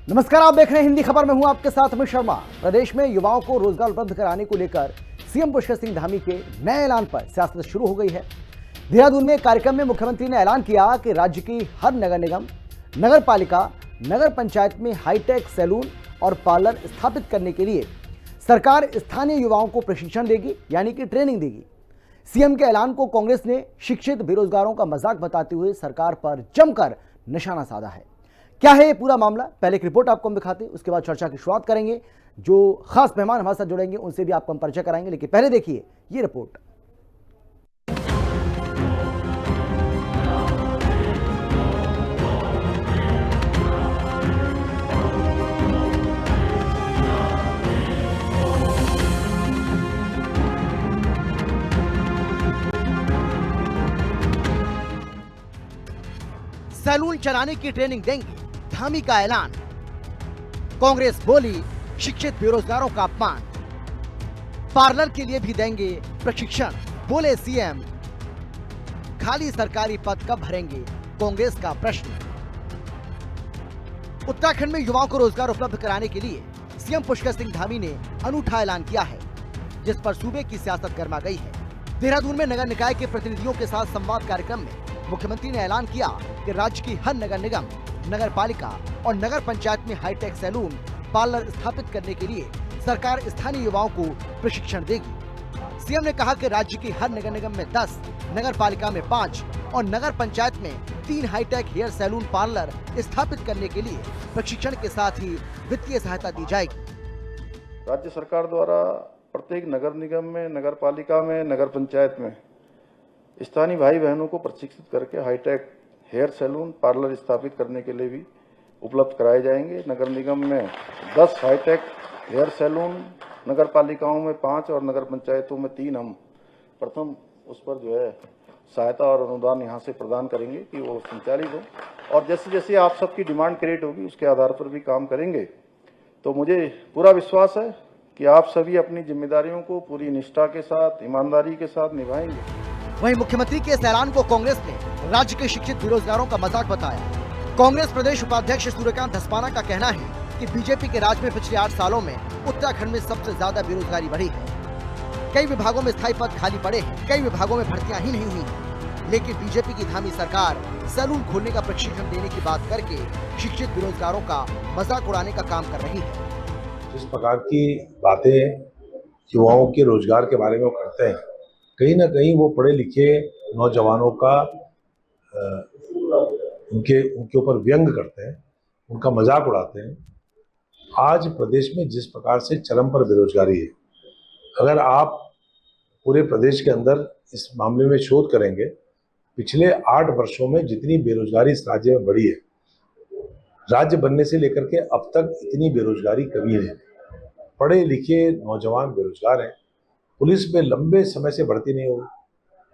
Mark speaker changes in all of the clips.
Speaker 1: नमस्कार, आप देख रहे हैं हिंदी खबर में हूं आपके साथ अमित शर्मा। प्रदेश में युवाओं को रोजगार उपलब्ध कराने को लेकर सीएम पुष्कर सिंह धामी के नए ऐलान पर सियासत शुरू हो गई है। देहरादून में एक कार्यक्रम में मुख्यमंत्री ने ऐलान किया कि राज्य की हर नगर निगम, नगर पालिका, नगर पंचायत में हाईटेक सैलून और पार्लर स्थापित करने के लिए सरकार स्थानीय युवाओं को प्रशिक्षण देगी, यानी कि ट्रेनिंग देगी। सीएम के ऐलान को कांग्रेस ने शिक्षित बेरोजगारों का मजाक बताते हुए सरकार पर जमकर निशाना साधा है। क्या है ये पूरा मामला, पहले एक रिपोर्ट आपको हम दिखाते हैं, उसके बाद चर्चा की शुरुआत करेंगे। जो खास मेहमान हमारे साथ जुड़ेंगे उनसे भी आपको हम परिचय कराएंगे, लेकिन पहले देखिए ये रिपोर्ट। सैलून चलाने की ट्रेनिंग देंगे, धामी का ऐलान। कांग्रेस बोली शिक्षित बेरोजगारों का अपमान। पार्लर के लिए भी देंगे प्रशिक्षण, बोले सीएम। खाली सरकारी पद कब भरेंगे, कांग्रेस का प्रश्न। उत्तराखंड में युवाओं को रोजगार उपलब्ध कराने के लिए सीएम पुष्कर सिंह धामी ने अनूठा ऐलान किया है, जिस पर सूबे की सियासत गर्मा गई है। देहरादून में नगर निकाय के प्रतिनिधियों के साथ संवाद कार्यक्रम में मुख्यमंत्री ने ऐलान किया कि राज्य की हर नगर निगम, नगर पालिका और नगर पंचायत में हाईटेक सैलून, पार्लर स्थापित करने के लिए सरकार स्थानीय युवाओं को प्रशिक्षण देगी। सीएम ने कहा कि राज्य की हर नगर निगम में 10, नगर पालिका में 5 और नगर पंचायत में 3 हाईटेक हेयर सैलून पार्लर स्थापित करने के लिए प्रशिक्षण के साथ ही वित्तीय सहायता दी जाएगी।
Speaker 2: राज्य सरकार द्वारा प्रत्येक नगर निगम में, नगर पालिका में, नगर पंचायत में स्थानीय भाई बहनों को प्रशिक्षित करके हाईटेक हेयर सैलून पार्लर स्थापित करने के लिए भी उपलब्ध कराए जाएंगे। नगर निगम में 10 हाईटेक हेयर सैलून, नगर पालिकाओं में 5 और नगर पंचायतों में 3 हम प्रथम उस पर जो है सहायता और अनुदान यहाँ से प्रदान करेंगे कि वो संचालित हो। और जैसे जैसे आप सबकी डिमांड क्रिएट होगी उसके आधार पर भी काम करेंगे। तो मुझे पूरा विश्वास है कि आप सभी अपनी जिम्मेदारियों को पूरी निष्ठा के साथ, ईमानदारी के साथ निभाएंगे।
Speaker 1: वहीं मुख्यमंत्री के इस ऐलान को कांग्रेस ने राज्य के शिक्षित बेरोजगारों का मजाक बताया। कांग्रेस प्रदेश उपाध्यक्ष सूर्यकांत धस्माना का कहना है कि बीजेपी के राज में पिछले 8 सालों में उत्तराखंड में सबसे ज्यादा बेरोजगारी बढ़ी है। कई विभागों में स्थायी पद खाली पड़े हैं, कई विभागों में भर्तियां ही नहीं हुई। लेकिन बीजेपी की धामी सरकार सैलून खोलने का प्रशिक्षण देने की बात करके शिक्षित बेरोजगारों का मजाक उड़ाने का काम कर रही है।
Speaker 3: जिस प्रकार की बातें युवाओं के रोजगार के बारे में वो करते हैं, कहीं ना कहीं वो पढ़े लिखे नौजवानों का उनके ऊपर व्यंग करते हैं, उनका मजाक उड़ाते हैं। आज प्रदेश में जिस प्रकार से चरम पर बेरोजगारी है, अगर आप पूरे प्रदेश के अंदर इस मामले में शोध करेंगे, पिछले 8 वर्षों में जितनी बेरोजगारी इस राज्य में बढ़ी है, राज्य बनने से लेकर के अब तक इतनी बेरोजगारी कभी नहीं। पढ़े लिखे नौजवान बेरोजगार हैं। पुलिस में लंबे समय से भर्ती नहीं हुई,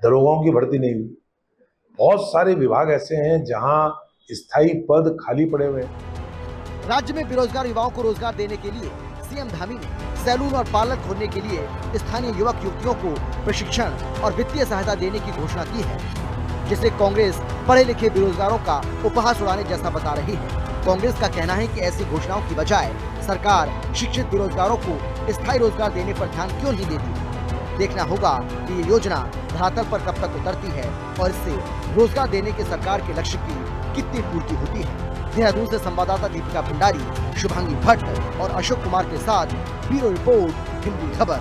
Speaker 3: दरोगाओं की भर्ती नहीं हुई। बहुत सारे विभाग ऐसे हैं जहां स्थायी पद खाली पड़े हुए हैं।
Speaker 1: राज्य में बेरोजगार युवाओं को रोजगार देने के लिए सीएम धामी ने सैलून और पार्लर खोलने के लिए स्थानीय युवक युवतियों को प्रशिक्षण और वित्तीय सहायता देने की घोषणा की है, जिसे कांग्रेस पढ़े लिखे बेरोजगारों का उपहास उड़ाने जैसा बता रही है। कांग्रेस का कहना है कि ऐसी घोषणाओं की बजाय सरकार शिक्षित बेरोजगारों को स्थायी रोजगार देने पर ध्यान क्यों नहीं देती। देखना होगा कि ये योजना धरातल पर कब तक उतरती है और इससे रोजगार देने के सरकार के लक्ष्य की कितनी पूर्ति होती है। देहरादून से संवाददाता दीपिका भंडारी, शुभांगी भट्ट और अशोक कुमार के साथ ब्यूरो रिपोर्ट, हिंदी खबर।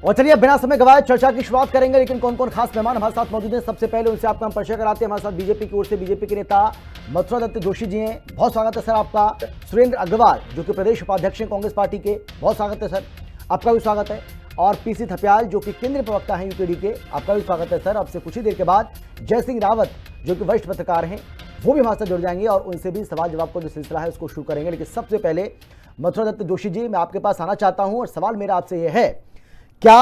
Speaker 1: और चलिए बिना समय गवाए चर्चा की शुरुआत करेंगे, लेकिन कौन कौन खास मेहमान हमारे साथ मौजूद हैं सबसे पहले उनसे आपका हम परिचय कराते हैं। हमारे साथ बीजेपी की ओर से बीजेपी के नेता मथुरा दत्त जोशी जी हैं, बहुत स्वागत है सर आपका। सुरेंद्र अग्रवाल जो कि प्रदेश उपाध्यक्ष हैं कांग्रेस पार्टी के, बहुत स्वागत है सर, आपका भी स्वागत है। और पीसी थपियाल जो कि केंद्रीय प्रवक्ता हैं यूपीडी के, आपका भी स्वागत है सर। आपसे कुछ ही देर के बाद जय सिंह रावत जो कि वरिष्ठ पत्रकार हैं, वो भी हमारे साथ जुड़ जाएंगे और उनसे भी सवाल जवाब का जो सिलसिला है उसको शुरू करेंगे। लेकिन सबसे पहले मथुरा दत्त जोशी जी, मैं आपके पास आना चाहता हूँ और सवाल मेरा आपसे ये है, क्या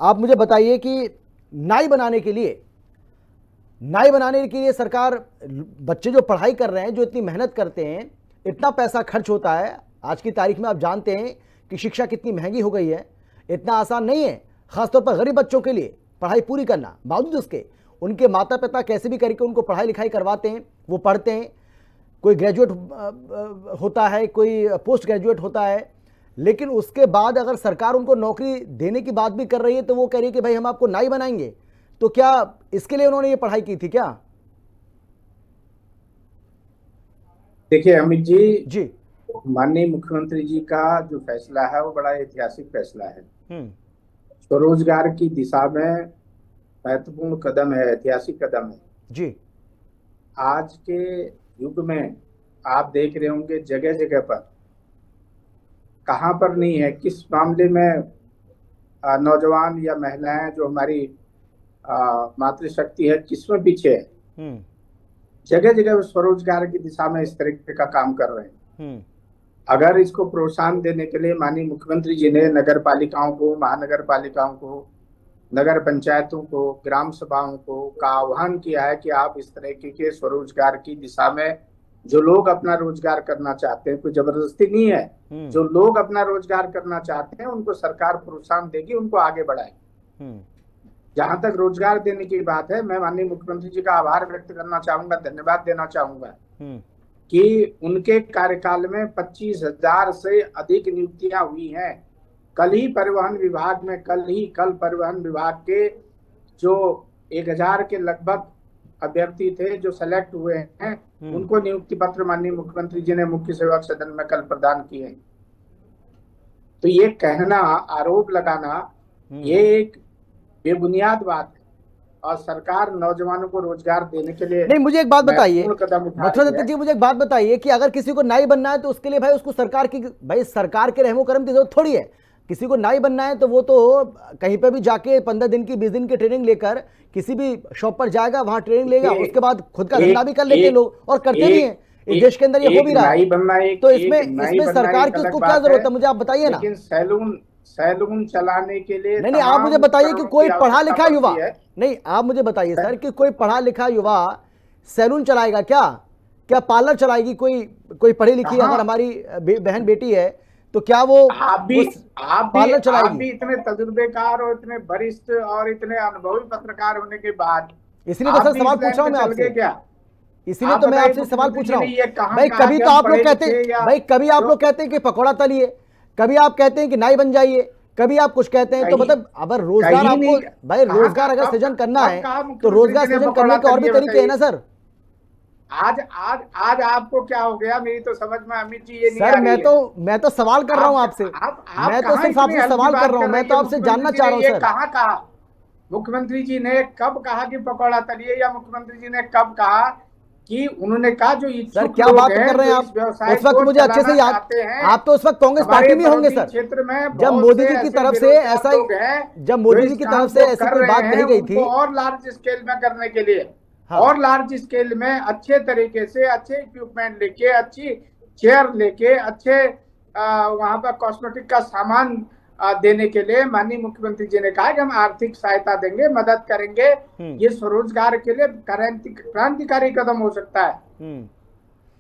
Speaker 1: आप मुझे बताइए कि नाई बनाने के लिए सरकार, बच्चे जो पढ़ाई कर रहे हैं, जो इतनी मेहनत करते हैं, इतना पैसा खर्च होता है, आज की तारीख में आप जानते हैं कि शिक्षा कितनी महंगी हो गई है, इतना आसान नहीं है खासतौर पर गरीब बच्चों के लिए पढ़ाई पूरी करना। बावजूद उसके उनके माता पिता कैसे भी करके उनको पढ़ाई लिखाई करवाते हैं, वो पढ़ते हैं, कोई ग्रेजुएट होता है, कोई पोस्ट ग्रेजुएट होता है, लेकिन उसके बाद अगर सरकार उनको नौकरी देने की बात भी कर रही है तो वो कह रही है कि भाई हम आपको नाई बनाएंगे। तो क्या इसके लिए उन्होंने ये पढ़ाई की थी क्या?
Speaker 4: देखिए अमित जी,
Speaker 1: जी।
Speaker 4: माननीय मुख्यमंत्री जी का जो फैसला है वो बड़ा ऐतिहासिक फैसला है।
Speaker 1: हम्म।
Speaker 4: स्वरोजगार की दिशा में महत्वपूर्ण कदम है, ऐतिहासिक कदम है।
Speaker 1: जी।
Speaker 4: आज के युग में आप देख रहे होंगे जगह जगह पर, कहाँ पर नहीं है, किस मामले में नौजवान या महिलाएं जो हमारी मातृशक्ति है किसमें पीछे है। जगह जगह स्वरोजगार की दिशा में इस तरीके का काम कर रहे हैं। अगर इसको प्रोत्साहन देने के लिए माननीय मुख्यमंत्री जी ने नगर पालिकाओं को, महानगर पालिकाओं को, नगर पंचायतों को, ग्राम सभाओं को का आह्वान किया है कि आप इस तरीके के स्वरोजगार की दिशा में जो लोग अपना रोजगार करना चाहते हैं, कोई जबरदस्ती नहीं है, जो लोग अपना रोजगार करना चाहते हैं उनको सरकार प्रोत्साहन देगी, उनको आगे बढ़ाएगी। जहां तक रोजगार देने की बात है, मैं माननीय मुख्यमंत्री जी का आभार व्यक्त करना चाहूंगा, धन्यवाद देना चाहूंगा कि उनके कार्यकाल में 25,000 से अधिक नियुक्तियां हुई हैं। कल परिवहन विभाग के जो 1,000 के लगभग अभ्यर्थी थे जो सेलेक्ट हुए हैं, उनको नियुक्ति पत्र माननीय मुख्यमंत्री जी ने मुख्य सेवक सदन में कल प्रदान किए। तो ये कहना, आरोप लगाना, ये एक बेबुनियाद बात है और सरकार नौजवानों को रोजगार देने के लिए
Speaker 1: नहीं, मुझे एक बात बताइए
Speaker 4: मथुरा
Speaker 1: दत्त जी, मुझे एक बात बताइए कि अगर किसी को नाई बनना है तो उसके लिए भाई उसको सरकार के रहमो करम की जरूरत थोड़ी है। किसी को नाई बनना है तो वो तो कहीं पे भी जाके 15 दिन की 20 दिन की ट्रेनिंग लेकर किसी भी शॉप पर जाएगा, वहां ट्रेनिंग लेगा, उसके बाद खुद का धंधा भी कर लेते हैं लोग, और करते भी हैं। इस देश के अंदर ये हो भी रहा है। तो इसमें सरकार की उसको क्या जरूरत है, मुझे आप बताइए ना।
Speaker 4: सैलून चलाने के लिए
Speaker 1: नहीं, आप मुझे बताइए कि कोई पढ़ा लिखा युवा, नहीं आप मुझे बताइए सर कि कोई पढ़ा लिखा युवा सैलून चलाएगा क्या? क्या पार्लर चलाएगी कोई पढ़ी लिखी अगर हमारी बहन बेटी है तो क्या वो
Speaker 4: आप भी इतने तजुर्बेकार और इतने वरिष्ठ और इतने अनुभवी पत्रकार होने के बाद,
Speaker 1: इसलिए तो सर सवाल पूछ रहा हूं मैं आपसे, इसीलिए तो मैं आपसे सवाल पूछ रहा हूं भाई। कभी तो आप लोग कहते हैं भाई, कभी आप लोग कहते हैं कि पकौड़ा तलिए, कभी आप कहते हैं कि नाई बन जाइए, कभी आप कुछ कहते हैं। तो मतलब अगर रोजगार आपको भाई रोजगार अगर सृजन करना है तो रोजगार सृजन करने के और भी तरीके हैं ना सर।
Speaker 4: आज आपको क्या हो गया, मेरी तो समझ में अमित जी ये नहीं
Speaker 1: सर, मैं तो सवाल कर रहा हूं आपसे, मैं तो सिर्फ आपसे सवाल कर रहा हूं, मैं तो आपसे जानना चाह रहा हूं सर।
Speaker 4: कहाँ कहा मुख्यमंत्री जी ने, कब कहा कि पकौड़ा तलिए, या मुख्यमंत्री जी ने कब कहा कि उन्होंने कहा जो
Speaker 1: सर क्या बात कर रहे हैं आप? उस वक्त मुझे अच्छे से याद, आप तो उस वक्त कांग्रेस पार्टी में होंगे सर,
Speaker 4: क्षेत्र में
Speaker 1: जब मोदी जी की तरफ से ऐसा, जब मोदी जी की तरफ से ऐसी कोई बात कही गई थी
Speaker 4: और लार्ज स्केल में करने के लिए, और लार्ज स्केल में अच्छे तरीके से अच्छे इक्विपमेंट लेके, अच्छी चेयर लेके, अच्छे वहां पर कॉस्मेटिक का सामान देने के लिए माननीय मुख्यमंत्री जी ने कहा कि हम आर्थिक सहायता देंगे, मदद करेंगे। ये स्वरोजगार के लिए क्रांतिकारी कदम हो सकता है।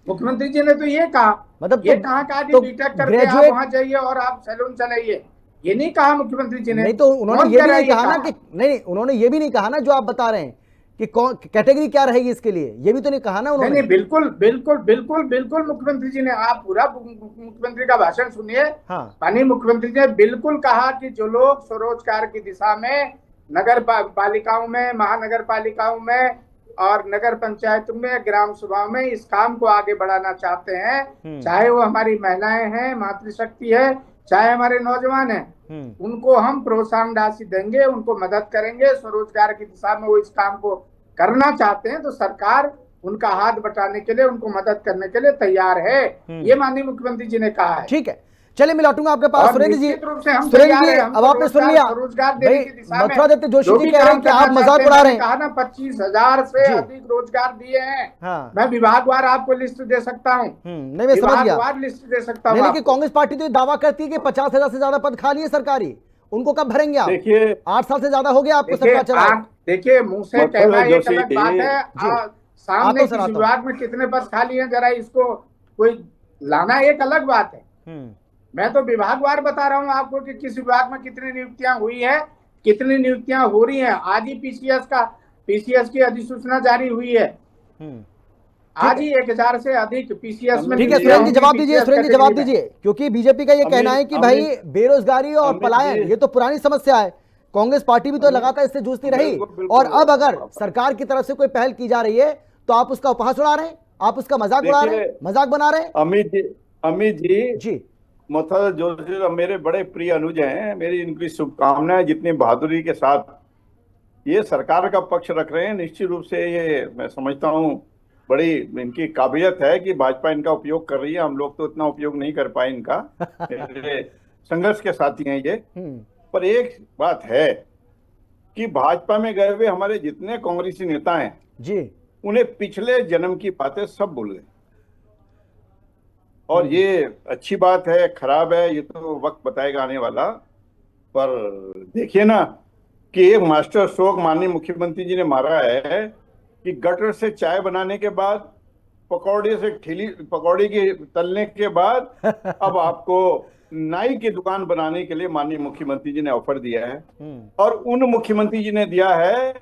Speaker 4: मुख्यमंत्री जी ने तो ये कहा, मतलब ये कहा कि बीटेक करके आप वहां जाइए और आप सैलून चलाइए, ये नहीं कहा मुख्यमंत्री जी ने।
Speaker 1: नहीं तो उन्होंने ये भी नहीं कहा ना कि नहीं, उन्होंने ये भी नहीं कहा ना जो आप बता रहे हैं कि कैटेगरी क्या रहेगी इसके लिए, ये भी तो नहीं कहा ना उन्होंने।
Speaker 4: नहीं, बिल्कुल बिल्कुल बिल्कुल बिल्कुल मुख्यमंत्री जी ने, आप पूरा मुख्यमंत्री का भाषण सुनिए। माननीय मुख्यमंत्री जी ने बिल्कुल कहा कि जो लोग स्वरोजगार की दिशा में नगर पालिकाओं में, महानगर पालिकाओं में और नगर पंचायतों में, ग्राम सभाओं में इस काम को आगे बढ़ाना चाहते हैं, चाहे वो हमारी महिलाएं हैं, मातृशक्ति है, चाहे हमारे नौजवान हैं, उनको हम प्रोत्साहन राशि देंगे, उनको मदद करेंगे। स्वरोजगार की दिशा में वो इस काम को करना चाहते हैं तो सरकार उनका हाथ बटाने के लिए, उनको मदद करने के लिए तैयार है, ये माननीय मुख्यमंत्री जी ने कहा है।
Speaker 1: ठीक है, चलिए मैं लौटूंगा आपके पास। सुरेंद्र जी, अब आपने सुन लिया, मथुरा दत्त जोशी जी कह रहे हैं कि आप मजाक उड़ा रहे हैं।
Speaker 4: कहा ना 25,000 से अधिक रोजगार दिए हैं। मैं विभागवार आपको लिस्ट दे सकता हूँ,
Speaker 1: नहीं मैं समझ गया,
Speaker 4: लिस्ट दे सकता हूँ।
Speaker 1: लेकिन कांग्रेस पार्टी तो दावा करती है कि 50,000 से ज्यादा पद खाली है सरकारी, उनको कब भरेंगे आप?
Speaker 4: देखिए
Speaker 1: 8 साल से ज्यादा हो गया आपको सरकार चला।
Speaker 4: देखिए मुंह से कहना एक अलग बात है, सामने किस विभाग में कितने पद खाली हैं, जरा इसको कोई लाना एक अलग बात है। मैं तो विभागवार बता रहा हूं आपको कि किस विभाग में कितनी नियुक्तियां हुई हैं, कितनी नियुक्तियां हो रही हैं। आज ही पीसीएस का पीसीएस की अधिसूचना जारी हुई है। आज ही 1000 से अधिक पीसीएस में।
Speaker 1: ठीक है सुरेंद्र जी जवाब दीजिए, सुरेंद्र जी जवाब दीजिए, क्योंकि बीजेपी का ये कहना है कि भाई बेरोजगारी और पलायन ये तो पुरानी समस्या है, कांग्रेस पार्टी भी तो लगातार इससे जूझती रही, और अब अगर सरकार की तरफ से कोई पहल की जा रही है तो आप उसका उपहास उड़ा रहे हैं, आप उसका मजाक उड़ा रहे हैं, मजाक बना रहे हैं।
Speaker 2: अमित जी मथुर जोशी मेरे बड़े प्रिय अनुज हैं, मेरी इनकी शुभकामनाएं, जितनी बहादुरी के साथ ये सरकार का पक्ष रख रहे हैं। निश्चित रूप से ये मैं समझता हूँ बड़ी इनकी काबिलियत है कि भाजपा इनका उपयोग कर रही है। हम लोग तो इतना उपयोग नहीं कर पाए इनका, संघर्ष के साथी हैं ये। पर एक बात है कि भाजपा में गए हुए हमारे जितने कांग्रेसी नेता हैं जी, उन्हें पिछले जन्म की बातें सब भूल गए, और ये अच्छी बात है खराब है ये तो वक्त बताएगा आने वाला। पर देखिए ना कि एक मास्टर स्ट्रोक माननीय मुख्यमंत्री जी ने मारा है कि गटर से चाय बनाने के बाद, पकौड़े से ठेली पकौड़ी के तलने के बाद अब आपको नाई की दुकान बनाने के लिए माननीय मुख्यमंत्री जी ने ऑफर दिया है। और उन मुख्यमंत्री जी ने दिया है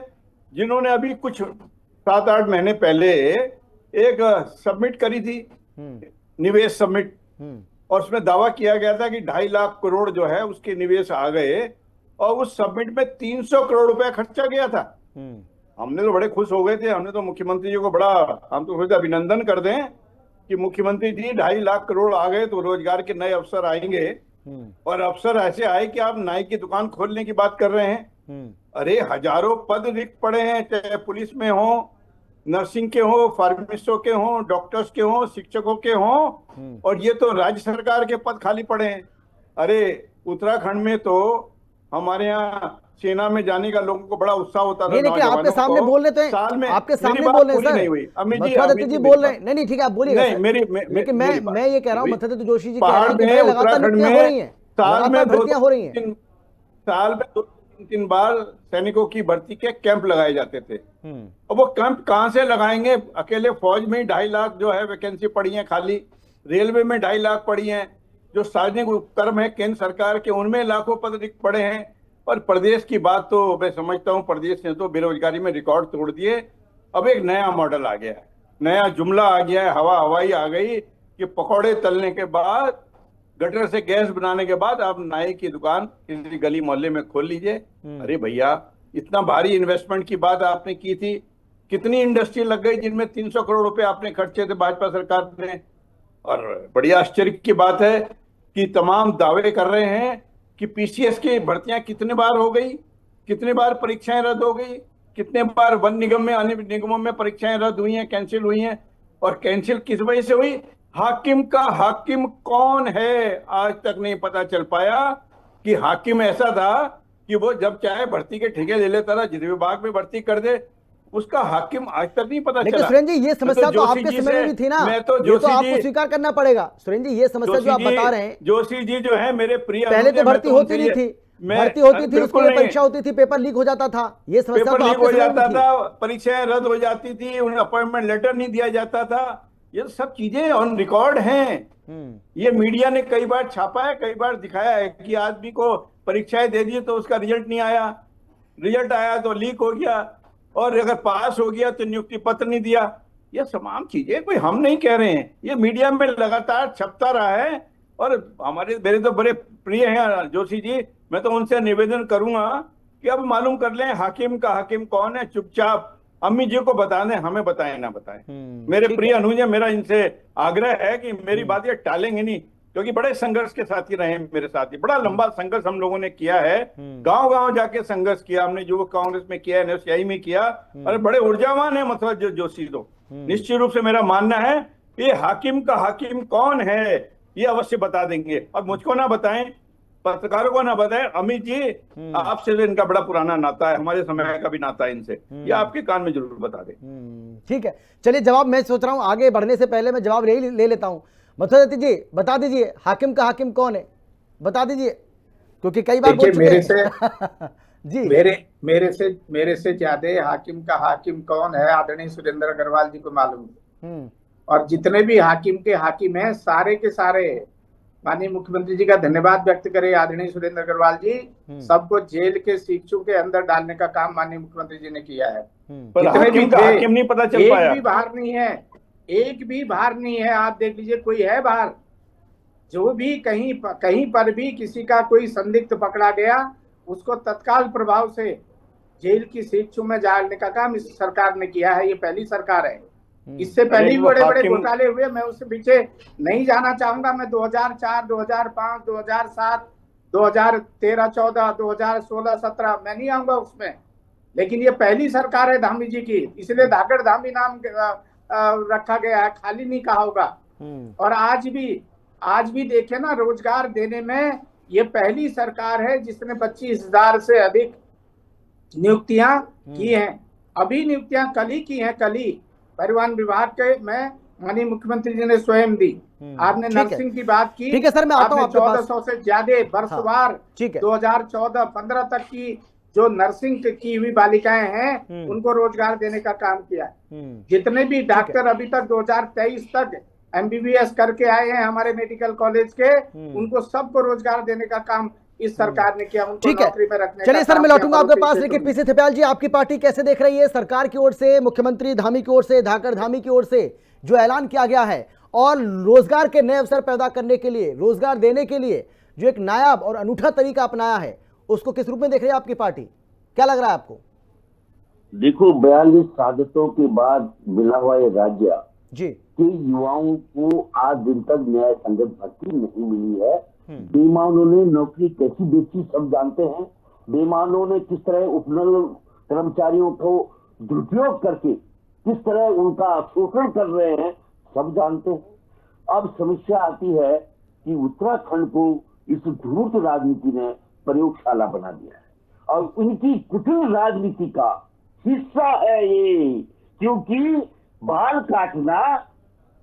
Speaker 2: जिन्होंने अभी कुछ 7-8 महीने पहले एक सबमिट करी थी, निवेश सबमिट, और उसमें दावा किया गया था कि 2.5 लाख करोड़ जो है उसके निवेश आ गए, और उस सबमिट में 300 करोड़ रुपया खर्चा गया था। हमने तो बड़े खुश हो गए थे, हमने तो मुख्यमंत्री जी को बड़ा, हम तो सोचे अभिनंदन कर दें कि मुख्यमंत्री जी 2.5 लाख करोड़ आ गए तो रोजगार के नए अवसर आएंगे, और अवसर ऐसे आए कि आप नाई की दुकान खोलने की बात कर रहे हैं। अरे हजारों पद रिक्त पड़े हैं, चाहे पुलिस में हो, नर्सिंग के हो, फार्मासिस्टों के हो, डॉक्टर्स के हो, शिक्षकों के हो, और ये तो राज्य सरकार के पद खाली पड़े हैं। अरे उत्तराखंड में तो हमारे यहाँ सेना में जाने का लोगों को बड़ा उत्साह होता था।
Speaker 1: नहीं, आपके सामने बोल रहे थे,
Speaker 2: साल में
Speaker 1: आपके सामने बोल रहे हैं सर,
Speaker 2: नहीं हुई
Speaker 1: मथुरा जी बोल रहे हैं। नहीं ठीक है आप बोलिएगा सर। लेकिन मैं ये कह रहा हूँ मथुरा जोशी जी कह रहे हैं कि लगातार नियुक्तियां हो रही हैं, लगातार भर्तियां हो रही हैं,
Speaker 2: साल में 2-3 बार सैनिकों की भर्ती के कैंप लगाए जाते थे। और वो कैंप कहाँ से लगाएंगे? अकेले फौज में 2.5 लाख जो है वैकेंसी पड़ी है खाली, रेलवे में 2.5 लाख पड़ी है, जो सार्वजनिक उपक्रम है केंद्र सरकार के उनमें लाखों पद रिक्त पड़े हैं। और प्रदेश की बात तो मैं समझता हूँ प्रदेश ने तो बेरोजगारी में रिकॉर्ड तोड़ दिए। अब एक नया मॉडल आ गया है, नया जुमला आ गया है, हवाई आ गई कि पकौड़े तलने के बाद, गटर से गैस बनाने के बाद आप नाई की दुकान किसी गली मोहल्ले में खोल लीजिए। अरे भैया इतना भारी इन्वेस्टमेंट की बात आपने की थी, कितनी इंडस्ट्री लग गई जिनमें 300 करोड़ रुपए आपने खर्चे थे भाजपा सरकार ने। और बड़ी आश्चर्य की बात है कि तमाम दावे कर रहे हैं कि पीसीएस की भर्तियां कितने बार हो गई, कितने बार परीक्षाएं रद्द हो गई, कितने बार वन निगम में, अन्य निगमों में परीक्षाएं रद्द हुई हैं, कैंसिल हुई हैं। और कैंसिल किस वजह से हुई? हाकिम का हाकिम कौन है आज तक नहीं पता चल पाया। कि हाकिम ऐसा था कि वो जब चाहे भर्ती के ठेके ले लेता था, जिस विभाग में भर्ती कर दे उसका हाकिम आज तक नहीं पता चला।
Speaker 1: सुरेंद्र जी ये समस्या तो आपके समय में भी थी ना, ये तो आपको स्वीकार करना पड़ेगा। सुरेंद्र जी ये समस्या जो आप बता रहे हैं,
Speaker 2: जोशी जी जो है मेरे प्रिय,
Speaker 1: पहले तो भर्ती होती नहीं थी, भर्ती होती थी, उसके लिए परीक्षा होती थी, पेपर लीक हो जाता था, ये समस्या तो आपके समय में थी।
Speaker 2: परीक्षाएं रद्द हो जाती थी, उन्हें अपॉइंटमेंट लेटर नहीं दिया जाता था, ये सब चीजें ऑन रिकॉर्ड हैं। ये मीडिया ने कई बार छापा है, कई बार दिखाया है कि आदमी को परीक्षाएं दे दी तो उसका रिजल्ट नहीं आया, रिजल्ट आया तो लीक हो गया, और अगर पास हो गया तो नियुक्ति पत्र नहीं दिया। ये तमाम चीजें कोई हम नहीं कह रहे हैं, ये मीडिया में लगातार छपता रहा है। और मेरे तो बड़े प्रिय हैं जोशी जी, मैं तो उनसे निवेदन करूंगा कि अब मालूम कर लें हाकिम का हाकिम कौन है। चुपचाप अम्मी जी को बता दें, हमें बताएं ना बताएं। मेरे प्रिय अनुज, मेरा इनसे आग्रह है कि मेरी बात ये टालेंगे नहीं, क्योंकि बड़े संघर्ष के साथी रहे मेरे साथी, बड़ा लंबा संघर्ष हम लोगों ने किया है, गांव गांव जाके संघर्ष किया हमने, युवक कांग्रेस में किया, एनएसयूआई में किया, और बड़े ऊर्जावान है मतलब जोशी तो। निश्चित रूप से मेरा मानना है ये हाकिम का हाकिम कौन है ये अवश्य बता देंगे, और मुझको ना बताएं, पत्रकारों को ना बताएं। अमित जी आपसे तो इनका बड़ा पुराना नाता है, हमारे समय का भी नाता है इनसे, ये आपके कान में जरूर बता दें।
Speaker 1: ठीक है, चलिए जवाब मैं सोच रहा हूँ आगे बढ़ने से पहले मैं जवाब ले लेता हूँ। मथुरा जी बता दीजिए हाकिम का हाकिम कौन है, बता दीजिए, क्योंकि कई बार बोल चुके
Speaker 4: मेरे से
Speaker 1: जी
Speaker 4: मेरे से ज्यादा हाकिम का हाकिम कौन है आदरणीय सुरेंद्र अग्रवाल जी को मालूम है। और जितने भी हाकिम के हाकिम हैं सारे के सारे माननीय मुख्यमंत्री जी का धन्यवाद व्यक्त करें, आदरणीय सुरेंद्र अग्रवाल जी। सबको जेल के शिक्षों के अंदर डालने का काम माननीय मुख्यमंत्री जी ने किया है।
Speaker 5: पर हाकिम नहीं पता चल पाया,
Speaker 4: एक भी बाहर नहीं है, एक भी बाहर नहीं है। आप देख लीजिए, कोई है बाहर? जो भी कहीं पर भी किसी का कोई संदिग्ध पकड़ा गया, उसको तत्काल प्रभाव से जेल की शिक्षों में डालने का काम इस सरकार ने किया है। ये पहली सरकार है। इससे पहले भी बड़े बड़े घोटाले हुए, मैं उससे पीछे नहीं जाना चाहूंगा। मैं 2004, 2005, 2007, 2013, 14, 2016, 17 मैं नहीं आऊंगा उसमें, लेकिन ये पहली सरकार है धामी जी की, इसलिए धाकड़ धामी नाम रखा गया है, खाली नहीं कहा होगा। और आज भी देखे ना, रोजगार देने में ये पहली सरकार है जिसने 25,000 से अधिक नियुक्तियां की हैं। अभी नियुक्तियां कल ही की हैं, कल ही परिवहन विभाग के में माननीय मुख्यमंत्री जी ने स्वयं दी। आपने नर्सिंग की बात की,
Speaker 1: ठीक है सर, मैं आता हूं आपके पास।
Speaker 4: 1400 से ज्यादा वर्षवार 2014-15 तक की जो नर्सिंग की हुई बालिकाएं हैं, उनको रोजगार देने का काम किया है। जितने भी डॉक्टर अभी तक 2023 तक MBBS करके आए हैं हमारे मेडिकल कॉलेज के, उनको सबको रोजगार देने का काम इस सरकार ने किया। उनको नौकरी में रखने।
Speaker 1: चलिए सर, मैं लौटूंगा आपके पास, लेकिन पीसी थेपियाल जी, आपकी पार्टी कैसे देख रही है सरकार की ओर से, मुख्यमंत्री धामी की ओर से, धाकड़ धामी की ओर से जो ऐलान किया गया है और रोजगार के नए अवसर पैदा करने के लिए, रोजगार देने के लिए जो एक नायाब और अनूठा तरीका अपनाया है, उसको किस रूप में देख रही है आपकी पार्टी? क्या लग रहा है आपको?
Speaker 6: देखो, 42 शहादतों के बाद मिला हुआ ये राज्य
Speaker 1: जी
Speaker 6: के युवाओं को आज दिन तक न्याय संगत भर्ती नहीं मिली है। बेईमानों ने नौकरी कैसी बेची सब जानते हैं। बेईमानों ने किस तरह उपनल कर्मचारियों को दुरुपयोग करके किस तरह उनका शोषण कर रहे हैं सब जानते हैं। अब समस्या आती है कि उत्तराखंड को इस धूर्त राजनीति ने प्रयोगशाला बना दिया है और उनकी कुटिल राजनीति का हिस्सा है ये, क्योंकि बाल काटना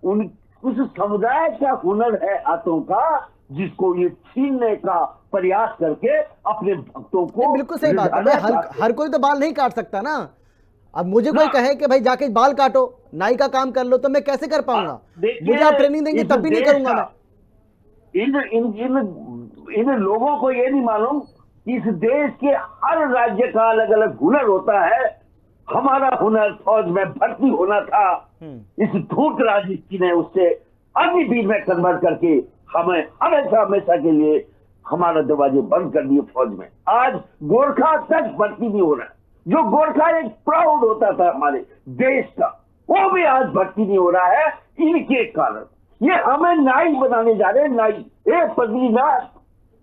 Speaker 6: उस समुदाय का हुनर है हाथों का, जिसको ये छीनने का प्रयास करके अपने भक्तों को।
Speaker 1: बिल्कुल सही बात है, हर कोई तो बाल नहीं काट सकता ना। अब मुझे कोई कहे कि भाई जाके बाल काटो, नाई का काम कर लो, तो मैं कैसे कर पाऊंगा? मुझे आप ट्रेनिंग देंगे तब भी नहीं करूंगा मैं।
Speaker 6: इन लोगों को ये नहीं मालूम कि इस देश के हर राज्य का अलग अलग हुनर होता है। हमारा हुनर फौज में भर्ती होना था, इस धूर्त राजनीति ने उससे अग्निवीर में कन्वर्ट करके हमें हमेशा के लिए हमारा दरवाजे बंद कर दिए फौज में। आज गोरखा तक भर्ती नहीं हो रहा। जो गोरखा एक प्राउड होता था हमारे देश का, वो भी आज भर्ती नहीं हो रहा है इनके कारण। ये हमें नाई बनाने जा रहे हैं, नाई। एक बद्रीनाथ,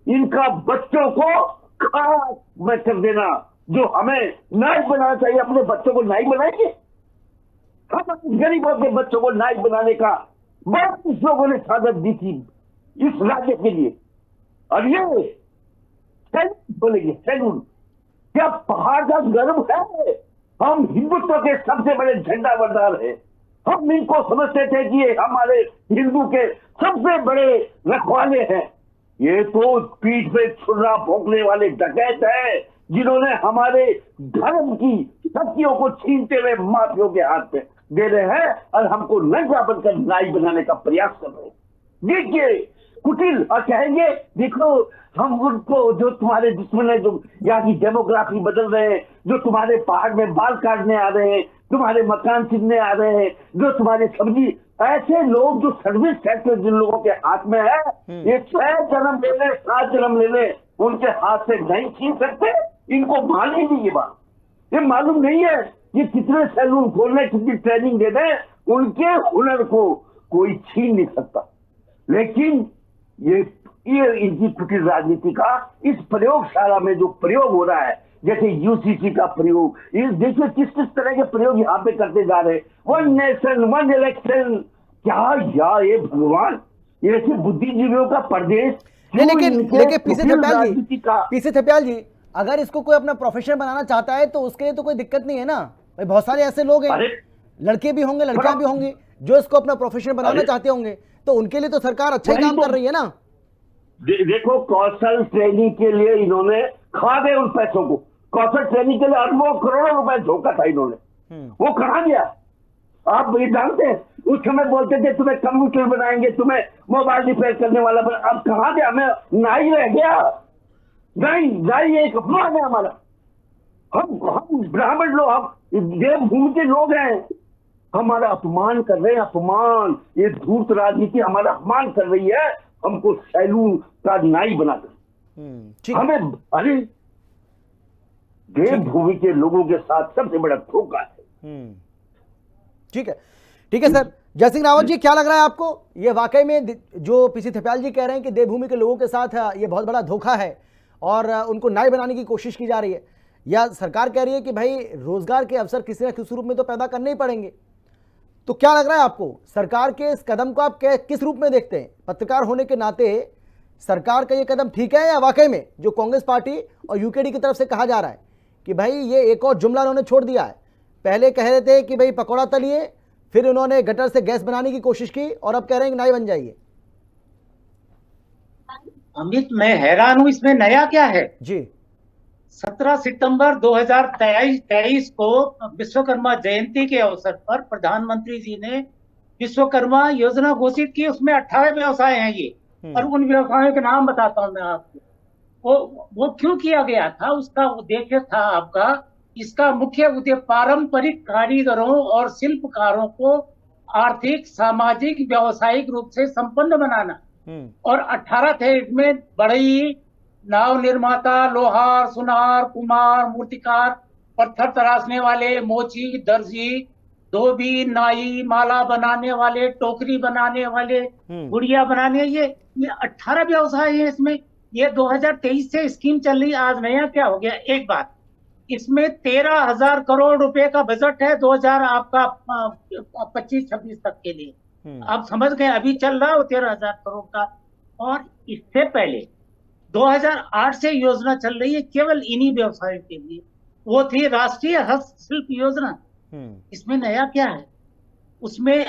Speaker 6: इनका बच्चों को खाक में कर देना। जो हमें नाई बनाना चाहिए, अपने बच्चों को नाई बनाएंगे? हम गरीबों के बच्चों को नाई बनाने का बहुत लोगों ने साधत दी थी इस राज्य के लिए। और ये बोलेंगे सैलून, क्या पहाड़ का गर्व है? हम हिंदुत्व के सबसे बड़े झंडा बरदार हैं। हम इनको समझते थे कि ये हमारे हिंदू के सबसे बड़े रखवाले हैं। ये तो पीठ पे छुरा भोंकने वाले डकैत है, जिन्होंने हमारे धर्म की शक्तियों को छीनते हुए माफियों के हाथ में दे रहे हैं और हमको नंगा बनकर नाई बनाने का प्रयास कर रहे हैं। देखिए कुटिल, और कहेंगे देखो हम उनको, जो तुम्हारे दुश्मन है, जो यहाँ की डेमोग्राफी बदल रहे हैं, जो तुम्हारे पहाड़ में बाल काटने आ रहे हैं, तुम्हारे मकान छीनने आ रहे हैं, जो तुम्हारे सब्जी, ऐसे लोग जो सर्विस सेक्टर जिन लोगों के हाथ में है, ये 6 जन्म ले ले 7 जन्म ले ले, उनके हाथ से नहीं छीन सकते। इनको मालूम नहीं ये बात, ये मालूम नहीं है कि कितने सैलून खोलने, कितनी ट्रेनिंग दे दें, उनके हुनर को कोई छीन नहीं सकता। लेकिन ये इनकी कुटिल राजनीति का इस प्रयोगशाला में जो प्रयोग हो रहा है, जैसे UCC का प्रयोग, ये देखिए किस किस तरह के प्रयोग यहाँ पे करते जा रहे हैं। 1 नेशन 1 इलेक्शन, क्या यार ये भगवान, ये ऐसे बुद्धिजीवियों का प्रदेश।
Speaker 1: लेकिन पीसी थेपियाल जी, अगर इसको कोई अपना प्रोफेशन बनाना चाहता है तो उसके लिए तो कोई दिक्कत नहीं है ना भाई। बहुत सारे ऐसे लोग हैं, लड़के भी होंगे लड़कियां भी होंगी, जो इसको अपना प्रोफेशन बनाना चाहते होंगे, तो उनके लिए तो सरकार अच्छा ही काम कर रही है ना।
Speaker 6: देखो कौशल ट्रेनिंग के लिए इन्होंने खा गए उन पैसों को। कौशल ट्रेनिंग के लिए अरबों करोड़ों रुपए धोखा था इन्होंने, वो कहाँ गया आप ये जानते हैं? उस समय बोलते थे तुम्हें कंप्यूटर बनाएंगे, तुम्हें मोबाइल रिपेयर करने वाला बना। अब कहाँ गया? हमें नाई रह गया। नाई एक अपमान है हमारा। हम ब्राह्मण लोग, हम देवभूमि के लोग हैं, हमारा अपमान कर रहे हैं। अपमान, ये धूर्त राजनीति हमारा अपमान कर रही है, हमको सैलून का नाई बनाकर। हमें, अरे देवभूमि के लोगों के साथ सबसे बड़ा धोखा है।
Speaker 1: ठीक है, ठीक है सर। जयसिंह रावत जी, क्या लग रहा है आपको, ये वाकई में जो पीसी थेपियाल जी कह रहे हैं कि देवभूमि के लोगों के साथ ये बहुत बड़ा धोखा है और उनको नाई बनाने की कोशिश की जा रही है, या सरकार कह रही है कि भाई रोजगार के अवसर किसी न किसी रूप में तो पैदा करने ही पड़ेंगे? तो क्या लग रहा है आपको, सरकार के इस कदम को आप किस रूप में देखते हैं? पत्रकार होने के नाते सरकार का ये कदम ठीक है, या वाकई में जो कांग्रेस पार्टी और यूकेडी की तरफ से कहा जा रहा है कि भाई ये एक और जुमला उन्होंने छोड़ दिया है? पहले कह रहे थे कि भाई पकौड़ा तलिए, फिर उन्होंने गटर से गैस बनाने की कोशिश की, और अब कह रहे हैं कि नाई बन जाइए।
Speaker 7: अमित, मैं हैरान हूं, इसमें नया क्या है
Speaker 1: जी।
Speaker 7: 17 सितंबर 2023 को विश्वकर्मा जयंती के अवसर पर प्रधानमंत्री जी ने विश्वकर्मा योजना घोषित की। उसमें 18 व्यवसाय हैं ये, और उन व्यवसायों के नाम बताता हूं मैं आपको। वो क्यों किया गया था, उसका उद्देश्य था आपका, इसका मुख्य उद्देश्य पारंपरिक कारीगरों और शिल्पकारों को आर्थिक, सामाजिक, व्यावसायिक रूप से संपन्न बनाना। और 18 थे इसमें, बढ़ई, नाव निर्माता, लोहार, सुनार, कुम्हार, मूर्तिकार, पत्थर तराशने वाले, मोची, दर्जी, धोबी, नाई, माला बनाने वाले, टोकरी बनाने वाले, गुड़िया बनाने, ये 18 व्यवसाय है इसमें। ये 2023 से स्कीम चल रही। आज नया क्या हो गया, एक बात, इसमें 13,000 करोड़ रुपए का बजट है 2000 आपका 25-26 तक के लिए। आप समझ गए, अभी चल रहा हो 13,000 करोड़ का। और इससे पहले 2008 से योजना चल रही है केवल इन्हीं व्यवसायों के लिए, वो थी राष्ट्रीय हस्तशिल्प योजना। इसमें नया क्या है, उसमें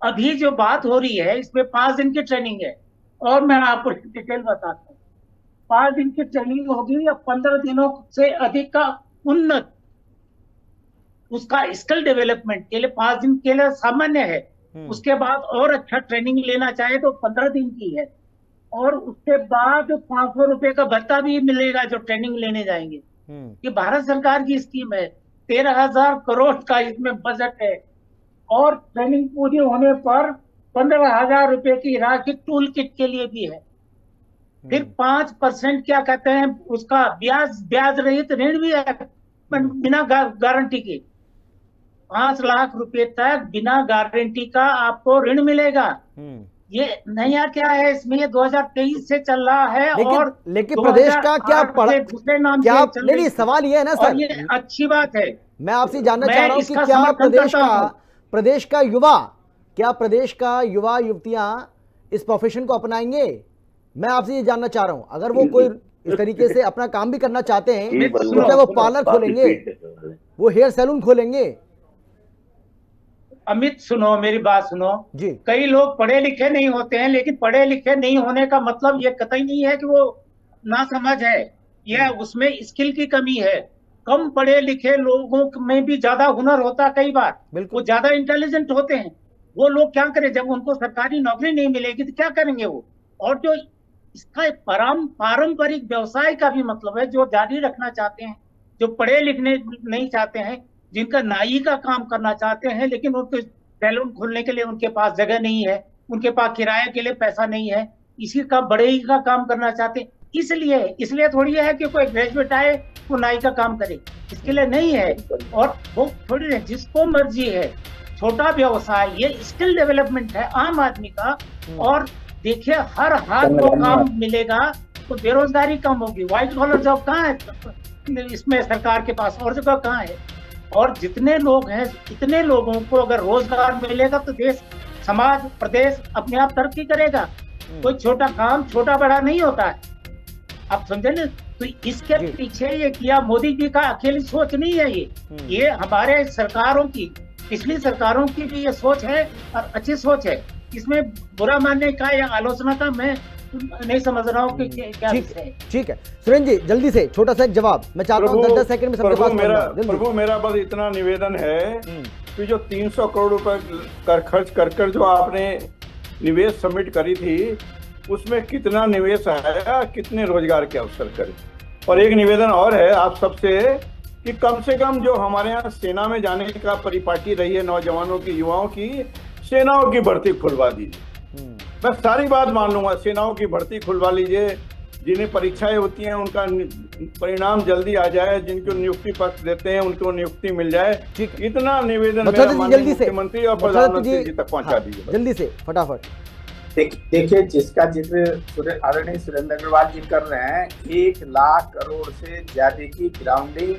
Speaker 7: अभी जो बात हो रही है, इसमें 5 दिन की ट्रेनिंग है। और मैं आपको डिटेल बताता हूँ, 5 दिन की ट्रेनिंग होगी या 15 दिनों से अधिक का उन्नत उसका स्किल डेवलपमेंट के लिए 5 दिन के लिए सामान्य है। उसके बाद और अच्छा ट्रेनिंग लेना चाहे तो 15 दिन की है। और उसके बाद 500 रुपए का भत्ता भी मिलेगा जो ट्रेनिंग लेने जाएंगे। ये भारत सरकार की स्कीम है। 13,000 करोड़ का इसमें बजट है। और ट्रेनिंग पूरी होने पर 15,000 रुपए की राशि टूल किट के लिए भी है। फिर 5% क्या कहते हैं उसका ब्याज रहित ऋण भी है, बिना गारंटी के। 5 लाख रुपए तक बिना गारंटी का आपको ऋण मिलेगा। ये नया क्या है इसमें, ये 2023 से चल रहा है।
Speaker 1: लेकिन प्रदेश का क्या
Speaker 7: दूसरे नाम
Speaker 1: से नहीं, सवाल ये है ना सर,
Speaker 7: ये अच्छी बात है।
Speaker 1: मैं आपसे जानना चाह रहा हूँ कि क्या प्रदेश का युवा, क्या प्रदेश का युवा युवतियां इस प्रोफेशन को अपनाएंगे? मैं आपसे ये जानना चाह रहा हूं, अगर वो कोई इस तरीके से अपना काम भी करना चाहते हैं तो क्या वो पार्लर खोलेंगे, वो हेयर सैलून खोलेंगे?
Speaker 7: अमित सुनो, मेरी बात सुनो
Speaker 1: जी।
Speaker 7: कई लोग पढ़े लिखे नहीं होते हैं, लेकिन पढ़े लिखे नहीं होने का मतलब ये कतई नहीं है कि वो नासमझ है, यह उसमें स्किल की कमी है। कम पढ़े लिखे लोगों में भी ज्यादा हुनर होता है कई बार, वो ज्यादा इंटेलिजेंट होते हैं। वो लोग क्या करें, जब उनको सरकारी नौकरी नहीं मिलेगी तो क्या करेंगे वो। और जो इसका पारंपरिक व्यवसाय का भी मतलब है, जो जारी रखना चाहते हैं, जो पढ़े लिखने नहीं चाहते हैं, जिनका नाई का काम करना चाहते हैं, लेकिन उनको सैलून खोलने के लिए उनके पास जगह नहीं है, उनके पास किराए के लिए पैसा नहीं है, इसी का बढ़ई का काम करना चाहते हैं। इसलिए थोड़ी है कि कोई ग्रेजुएट आए वो नाई का काम करे, इसके लिए नहीं है। और वो थोड़ी है, जिसको मर्जी है छोटा व्यवसाय, ये स्किल डेवलपमेंट है आम आदमी का। और देखिए हर हाथ को काम मिलेगा तो बेरोजगारी कम होगी। व्हाइट कॉलर जॉब कहाँ है इसमें सरकार के पास, और जगह कहाँ है। और जितने लोग हैं, इतने लोगों को अगर रोजगार मिलेगा तो देश, समाज, प्रदेश अपने आप तरक्की करेगा। कोई छोटा काम छोटा बड़ा नहीं होता है, आप समझे ना। तो इसके पीछे ये किया मोदी जी का अकेली सोच नहीं है, ये हमारे सरकारों की, पिछली सरकारों की भी ये सोच है और अच्छी सोच है। इसमें बुरा मानने का या आलोचना का मैं नहीं समझ रहा हूँ कि क्या है।
Speaker 1: ठीक है सुरेंद्र जी, जल्दी से छोटा सा एक जवाब मैं चाहता हूँ, 10 सेकंड में सबके पास।
Speaker 5: प्रभु मेरा बस इतना निवेदन है कि जो 300 करोड़ रुपए कर खर्च कर कर जो आपने निवेश सबमिट करी थी, उसमें कितना निवेश आया, कितने रोजगार के अवसर करे। और एक निवेदन और है आप सबसे कि कम से कम जो हमारे यहाँ सेना में जाने का परिपाटी रही है नौजवानों की, युवाओं की, सेनाओं की भर्ती खुलवा दीजिए। मैं सारी बात मान लूंगा, सेनाओं की भर्ती खुलवा लीजिए, जिन्हें परीक्षाएं होती हैं उनका परिणाम जल्दी आ जाए, जिनको नियुक्ति पत्र देते हैं उनको नियुक्ति मिल जाए। इतना निवेदन मेरा माननीय मुख्यमंत्री और प्रधानमंत्री जी तक पहुंचा दीजिए
Speaker 1: जल्दी से, फटाफट।
Speaker 4: देखिए, जिसका जिक्र आदरणीय सुरेंद्र अग्रवाल जी कर रहे हैं, 1 लाख करोड़ से ज्यादा की ग्राउंडिंग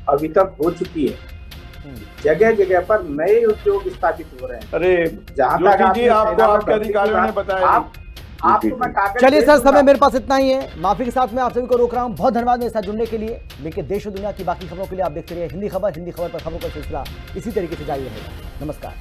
Speaker 4: अभी तक हो चुकी है। जगह जगह पर नए उद्योग स्थापित हो रहे हैं।
Speaker 5: अरे
Speaker 4: जहाँ तक
Speaker 5: आपको आपके अधिकारियों ने बताया,
Speaker 4: आपको मैं कागज,
Speaker 1: चलिए सर, समय मेरे पास इतना ही है। माफी के साथ मैं आप सभी को रोक रहा हूं। बहुत धन्यवाद मेरे साथ जुड़ने के लिए। लेकिन देश और दुनिया की बाकी खबरों के लिए आप देखते रहिए हिंदी खबर। हिंदी खबर पर खबरों का सिलसिला इसी तरीके से जारी रहेगा। नमस्कार।